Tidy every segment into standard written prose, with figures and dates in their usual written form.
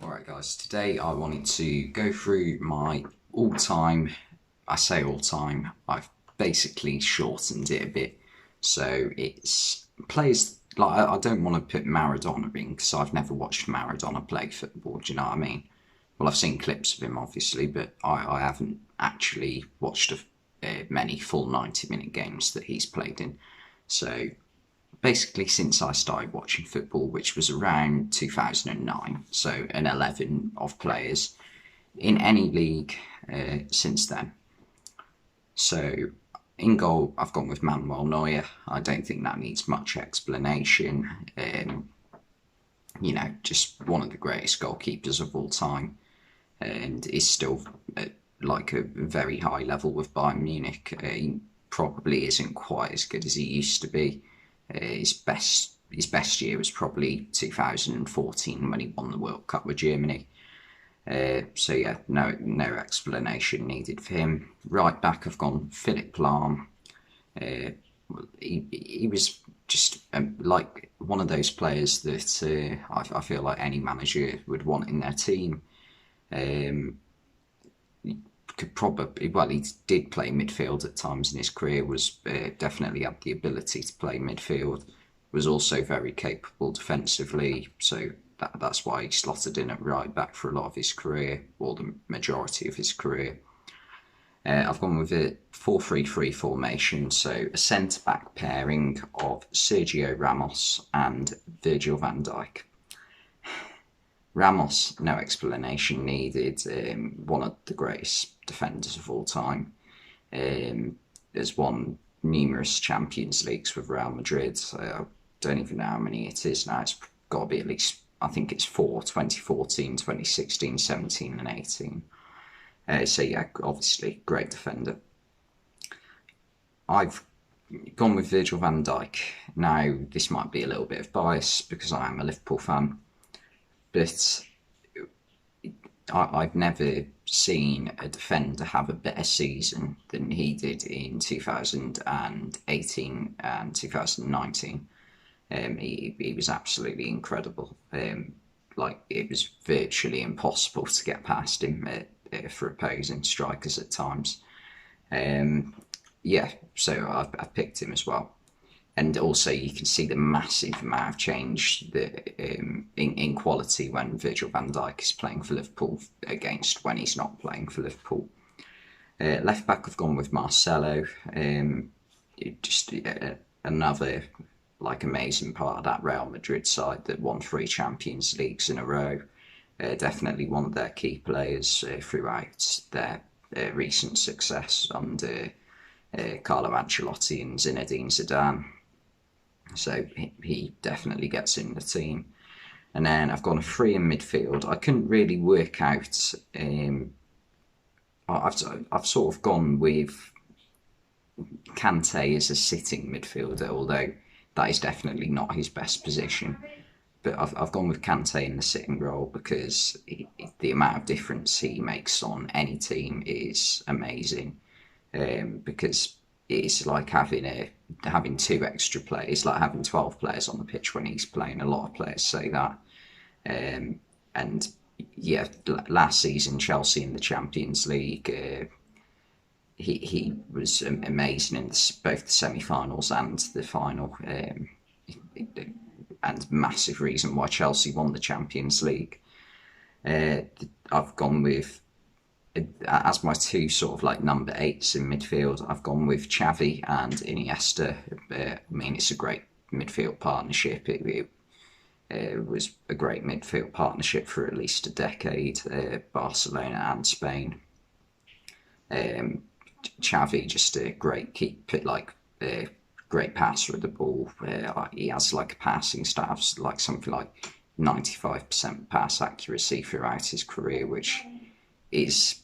Alright guys, today I wanted to go through my all-time, I say all-time, I've basically shortened it a bit. So it's players, like I don't want to put Maradona in because I've never watched Maradona play football, do you know what I mean? Well, I've seen clips of him obviously, but I haven't actually watched many full 90-minute games that he's played in. So basically since I started watching football, which was around 2009, so an 11 of players in any league since then. So in goal, I've gone with Manuel Neuer. I don't think that needs much explanation. Just one of the greatest goalkeepers of all time, and is still at like a very high level with Bayern Munich. He probably isn't quite as good as he used to be. His best year was probably 2014 when he won the World Cup with Germany. So yeah, no explanation needed for him. Right back, I've gone Phillip Blarm. He was just like one of those players that I feel like any manager would want in their team. Um, could probably, well, he did play midfield at times in his career. Was definitely had the ability to play midfield. Was also very capable defensively. So that's why he slotted in at right back for a lot of his career, or the majority of his career. I've gone with a 4-3-3 formation, so a centre back pairing of Sergio Ramos and Virgil van Dyke. Ramos, no explanation needed. One of the greatest defenders of all time. Has won numerous Champions Leagues with Real Madrid. I don't even know how many it is now. It's got to be at least, I think it's four: 2014, 2016, 17 and 18. So yeah, obviously, great defender. I've gone with Virgil van Dijk. Now, this might be a little bit of bias because I am a Liverpool fan, but I've never seen a defender have a better season than he did in 2018 and 2019. He was absolutely incredible. Like it was virtually impossible to get past him for opposing strikers at times. Yeah, so I've picked him as well. And also, you can see the massive amount of change in quality when Virgil van Dijk is playing for Liverpool against when he's not playing for Liverpool. Left back, I've gone with Marcelo. Just another like amazing part of that Real Madrid side that won 3 Champions Leagues in a row. Definitely one of their key players throughout their recent success under Carlo Ancelotti and Zinedine Zidane. So he definitely gets in the team. And then I've gone a 3 in midfield. I couldn't really work out. I've sort of gone with Kante as a sitting midfielder, although that is definitely not his best position. But I've gone with Kante in the sitting role because the amount of difference he makes on any team is amazing. Because it's like having 2 extra players, like having 12 players on the pitch when he's playing. A lot of players say that. And yeah, last season Chelsea in the Champions League, he was amazing in both the semi-finals and the final, and massive reason why Chelsea won the Champions League. I've gone with, as my 2 sort of like number 8s in midfield, I've gone with Xavi and Iniesta. I mean, it's a great midfield partnership. It was a great midfield partnership for at least a decade, Barcelona and Spain. Xavi, just a great great passer of the ball. He has like a passing stats like something like 95% pass accuracy throughout his career, which is,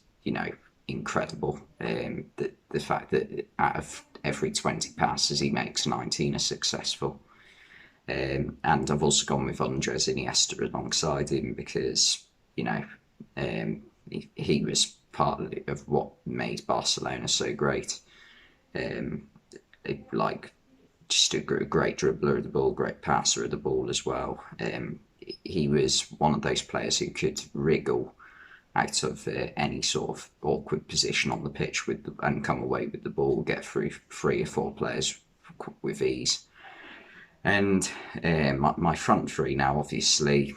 incredible. The fact that out of every 20 passes he makes, 19 are successful. And I've also gone with Andres Iniesta alongside him because, he was part of what made Barcelona so great. Like just a great dribbler of the ball, great passer of the ball as well. he was one of those players who could wriggle out of any sort of awkward position on the pitch and come away with the ball, get through 3 or 4 players with ease. And my front three now, obviously,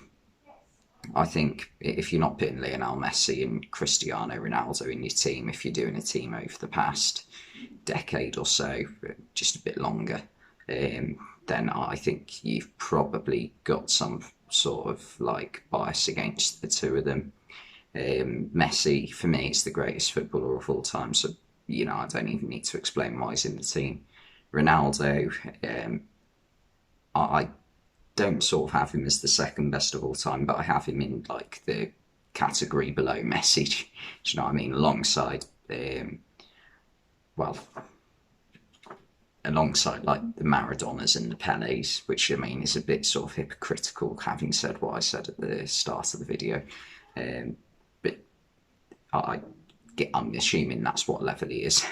I think if you're not putting Lionel Messi and Cristiano Ronaldo in your team, if you're doing a team over the past decade or so, just a bit longer, then I think you've probably got some sort of like bias against the two of them. Messi, for me, is the greatest footballer of all time, so I don't even need to explain why he's in the team. Ronaldo, I don't sort of have him as the second best of all time, but I have him in like the category below Messi. Do you know what I mean? Alongside like the Maradonas and the Pelés, which I mean is a bit sort of hypocritical, having said what I said at the start of the video. But I'm assuming that's what level he is.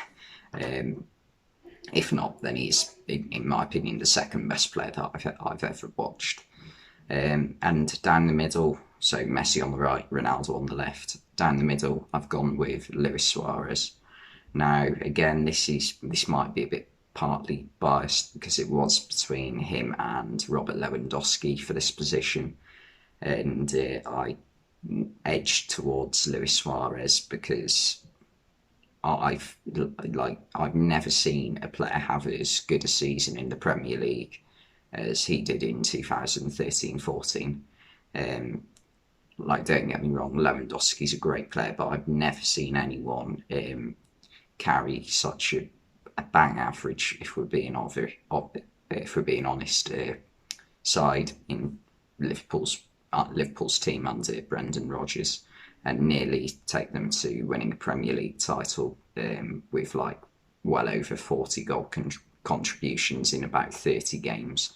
If not, then he's, in my opinion, the second best player that I've ever watched. And down the middle, so Messi on the right, Ronaldo on the left. Down the middle, I've gone with Luis Suarez. Now, again, this might be a bit partly biased because it was between him and Robert Lewandowski for this position, and I edged towards Luis Suarez because I've never seen a player have as good a season in the Premier League as he did in 2013-14. Don't get me wrong, Lewandowski's a great player, but I've never seen anyone carry such a bang average, if we're being honest, side in Liverpool's team under Brendan Rodgers, and nearly take them to winning a Premier League title with like well over 40 goal contributions in about 30 games.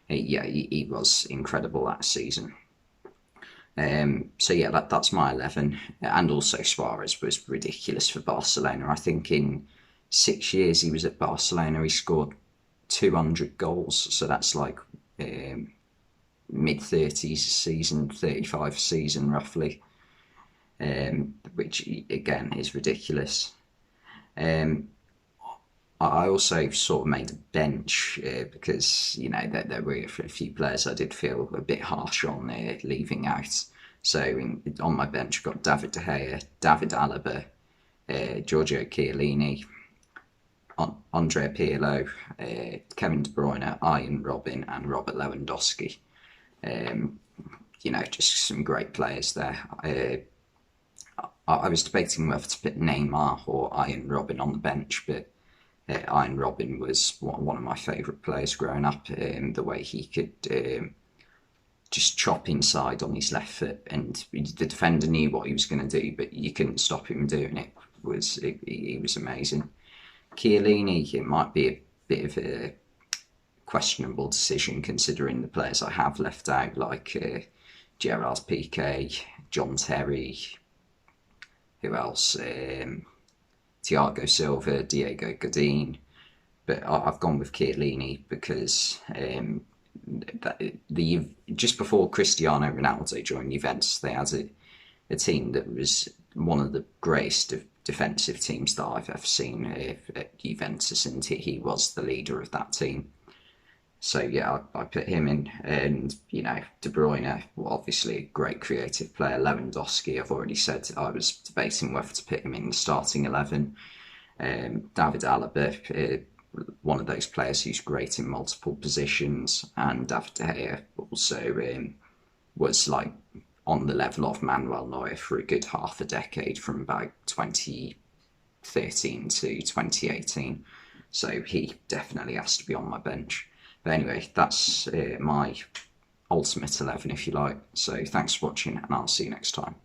He was incredible that season. So yeah, that's my 11. And also Suarez was ridiculous for Barcelona. I think in 6 years he was at Barcelona, he scored 200 goals. So that's like mid-30s a season, 35 a season roughly. Which again is ridiculous. I also sort of made a bench because there were a few players I did feel a bit harsh on leaving out. So on my bench I've got David De Gea, David Alaba, Giorgio Chiellini, Andrea Pirlo, Kevin De Bruyne, Arjen Robben, and Robert Lewandowski. Just some great players there. I was debating whether to put Neymar or Arjen Robben on the bench, but Arjen Robben was one of my favourite players growing up. The way he could just chop inside on his left foot, and the defender knew what he was going to do, but you couldn't stop him doing it. He was amazing. Chiellini, it might be a bit of a questionable decision considering the players I have left out, like Gerard Piqué, John Terry. Who else? Thiago Silva, Diego Godin. But I've gone with Chiellini because just before Cristiano Ronaldo joined Juventus, they had a team that was one of the greatest defensive teams that I've ever seen at Juventus, and he was the leader of that team. So yeah, I put him in, and De Bruyne, obviously a great creative player. Lewandowski, I've already said I was debating whether to put him in the starting 11. David Alaba, one of those players who's great in multiple positions, and David De Gea also was like on the level of Manuel Neuer for a good half a decade, from about 2013 to 2018. So he definitely has to be on my bench. But anyway, that's my ultimate 11, if you like. So thanks for watching, and I'll see you next time.